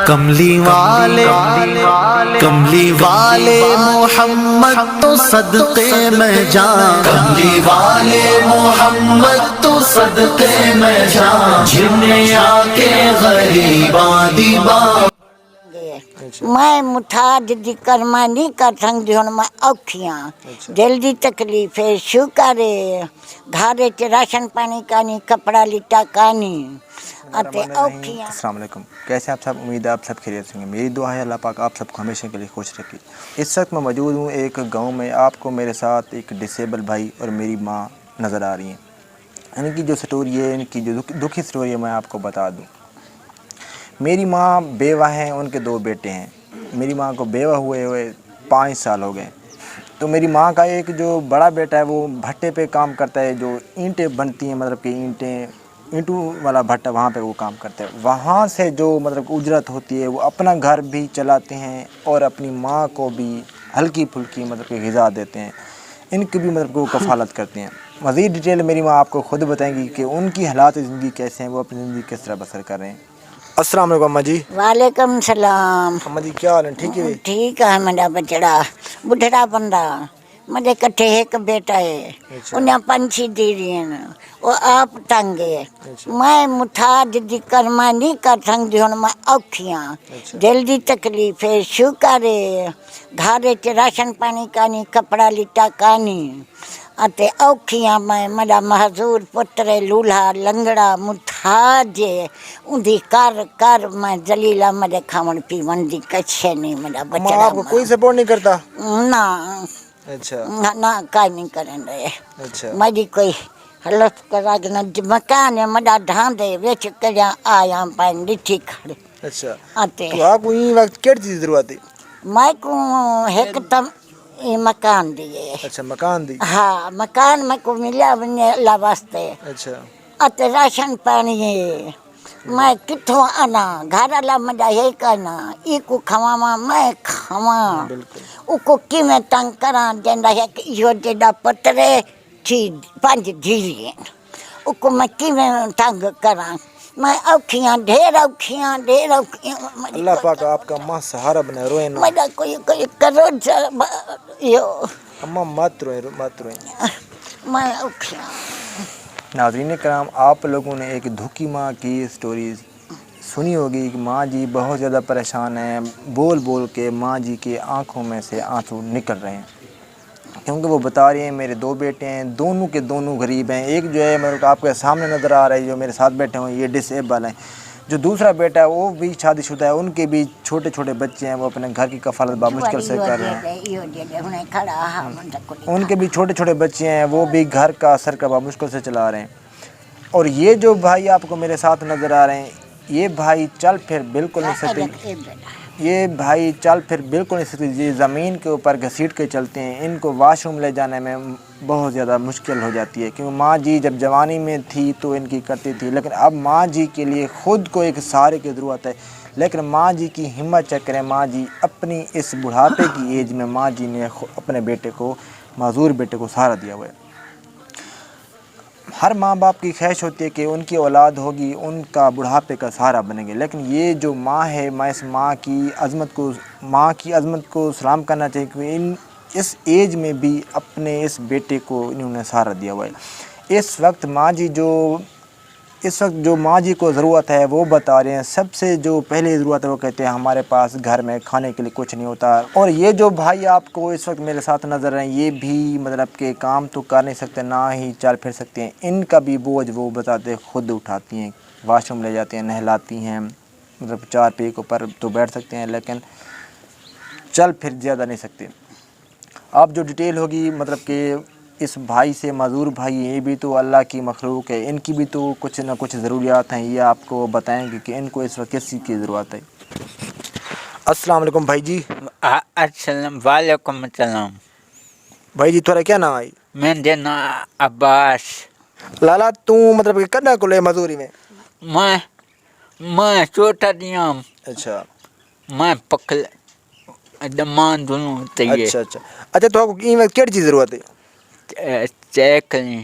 کملی والے محمد تو صدقے میں جان، کملی والے محمد تو صدقے میں جان، جنہیں آ کے غریباں دی بات میں مٹھاج دی کرما نہیں کر سکتی ہوں، میں اوکھیاں دل دی تکلیف ہے، شکر ہے گھر چ راشن پانی کا نہیں، کپڑا لٹا کا نہیں، السلام علیکم، کیسے آپ سب؟ امید ہے آپ سب خیریت سے ہوں گے۔ میری دعا ہے اللہ پاک آپ سب کو ہمیشہ کے لیے خوش رکھے۔ اس وقت میں موجود ہوں ایک گاؤں میں، آپ کو میرے ساتھ ایک ڈسیبل بھائی اور میری ماں نظر آ رہی ہیں۔ ان کی جو سٹوری ہے، ان کی جو دکھی سٹوری ہے، میں آپ کو بتا دوں۔ میری ماں بیوہ ہیں، ان کے 2 بیٹے ہیں۔ میری ماں کو بیوہ ہوئے 5 سال ہو گئے۔ تو میری ماں کا ایک جو بڑا بیٹا ہے وہ بھٹے پہ کام کرتا ہے، جو اینٹیں بنتی ہیں، مطلب کہ اینٹوں والا بھٹا، وہاں پہ وہ کام کرتے ہیں۔ وہاں سے جو مطلب اجرت ہوتی ہے وہ اپنا گھر بھی چلاتے ہیں اور اپنی ماں کو بھی ہلکی پھلکی مطلب کہ غذا دیتے ہیں، ان کی بھی مطلب کہ وہ کفالت کرتے ہیں۔ مزید ڈیٹیل میری ماں آپ کو خود بتائیں گی کہ ان کی حالات زندگی کیسے ہیں، وہ اپنی زندگی کس طرح بسر کر رہے ہیں۔ السلام علیکم اماں جی۔ وعلیکم السلام۔ اماں جی کیا حال ہے؟ ٹھیک ہے؟ ٹھیک ہے میرا بچڑا بڈھڑا بندہ، مجھے کٹھے ایک بیٹا ہے، انہیں 5 دیریاں، وہ آپ تنگ ہے۔ میں مٹھاج دی کرما نہیں کر سکتی ہوں، میں اوکھیاں دل دی تکلیف ہے، شکر ہے گھر چ راشن پانی کا نہیں، کپڑا لٹا کا نہیں، اتے اوکھیاں میں میرا محضور پتر لولہا لنگڑا مٹھاج اندھی کر میں ذلیلہ میرے کھاون پیون دی کچھ نہیں، میرا بچڑا آپ کو کوئی سپورٹ نہیں کرتا؟ نہ اچھا نہ کہیں نہیں کرن رہے۔ اچھا میری کوئی حلف کرا کہ مکان ہے مڈا ڈھاندے وچ کڑیا آیا پائن ڈٹھی کھڑے۔ اچھا، اتے تو آپ کو یہ وقت کیڑی چیز ضرورت ہے؟ میں کو ایک تم یہ مکان دیے۔ اچھا مکان دی؟ ہاں مکان میں کو ملیا اللہ واسطے، اچھا اتے راشن پانی ہے، میں کتوں آنا گھر والا مجھا ہے کہنا ای کو کھواواں میں کھاواں، بالکل او کو کی میں تنگ کراں جندا ہے کہ یہ جڑا پترے تھی 5 دھیریاں، او کو میں کی میں تنگ کراں، میں اوکھیاں ڈھیر اوکھیاں اللہ پاک آپ کا ماں سہارا بنے، روئے نہ میرا کوئی کرو یہ اماں، مت روئیں مت روئیں۔ میں اوکھیاں۔ ناظرین کرام، آپ لوگوں نے ایک دھوکی ماں کی سٹوری سنی ہوگی کہ ماں جی بہت زیادہ پریشان ہیں، بول بول کے ماں جی کی آنکھوں میں سے آنسو نکل رہے ہیں، کیونکہ وہ بتا رہی ہیں میرے 2 بیٹے ہیں، دونوں کے دونوں غریب ہیں۔ ایک جو ہے مطلب آپ کے سامنے نظر آ رہا ہے جو میرے ساتھ بیٹھے ہوئے، یہ ڈسیبل ہیں۔ جو دوسرا بیٹا ہے وہ بھی شادی شدہ ہے، ان کے بھی چھوٹے چھوٹے بچے ہیں، وہ اپنے گھر کی کفالت بامشکل سے کر رہے ہیں۔ ان کے بھی چھوٹے چھوٹے بچے ہیں، وہ بھی گھر کا سر کا بامشکل سے چلا رہے ہیں۔ اور یہ جو بھائی آپ کو میرے ساتھ نظر آ رہے ہیں، یہ بھائی چل پھر بالکل نہیں سکتے، یہ بھائی چل پھر بالکل نہیں سکتے، یہ زمین کے اوپر گھسیٹ کے چلتے ہیں۔ ان کو واش روم لے جانے میں بہت زیادہ مشکل ہو جاتی ہے، کیونکہ ماں جی جب جوانی میں تھی تو ان کی کرتی تھی، لیکن اب ماں جی کے لیے خود کو ایک سہارے کی ضرورت ہے۔ لیکن ماں جی کی ہمت چیک کریں، ماں جی اپنی اس بڑھاپے کی ایج میں ماں جی نے اپنے بیٹے کو، معذور بیٹے کو سہارا دیا ہوا ہے۔ ہر ماں باپ کی خواہش ہوتی ہے کہ ان کی اولاد ہوگی ان کا بڑھاپے کا سہارا بنے گے، لیکن یہ جو ماں ہے، میں اس ماں کی عظمت کو سلام کرنا چاہیے کہ اس ایج میں بھی اپنے اس بیٹے کو انہوں نے سہارا دیا ہوا ہے۔ اس وقت جو ماں جی کو ضرورت ہے وہ بتا رہے ہیں۔ سب سے جو پہلی ضرورت ہے وہ کہتے ہیں ہمارے پاس گھر میں کھانے کے لیے کچھ نہیں ہوتا، اور یہ جو بھائی آپ کو اس وقت میرے ساتھ نظر ہیں، یہ بھی مطلب کہ کام تو کر نہیں سکتے، نہ ہی چل پھر سکتے ہیں۔ ان کا بھی بوجھ وہ بتاتے خود اٹھاتی ہیں، واش روم لے جاتے ہیں، نہلاتی ہیں، مطلب 4 پی کے اوپر تو بیٹھ سکتے ہیں لیکن چل پھر زیادہ نہیں سکتے۔ آپ جو ڈیٹیل ہوگی مطلب کہ اس بھائی سے، معذور بھائی، یہ بھی تو اللہ کی مخلوق ہے، ان کی بھی تو کچھ نہ کچھ ضروریات ہیں، یہ آپ کو بتائیں گے کہ ان کو اس وقت کس چیز کی ضرورت ہے۔ السلام علیکم بھائی جی۔ السلام وعلیکم السلام۔ بھائی جی تھوڑا کیا نام آئی؟ میرا نام عباس۔ لالا تو مطلب کہ کنا کو لے مزوری میں؟ میں چھوٹا دیا، اچھا میں پکل دمان دونوں چاہیے۔ اچھا تو آپ کو کیڑی چیز ضرورت ہے؟ چیک کریں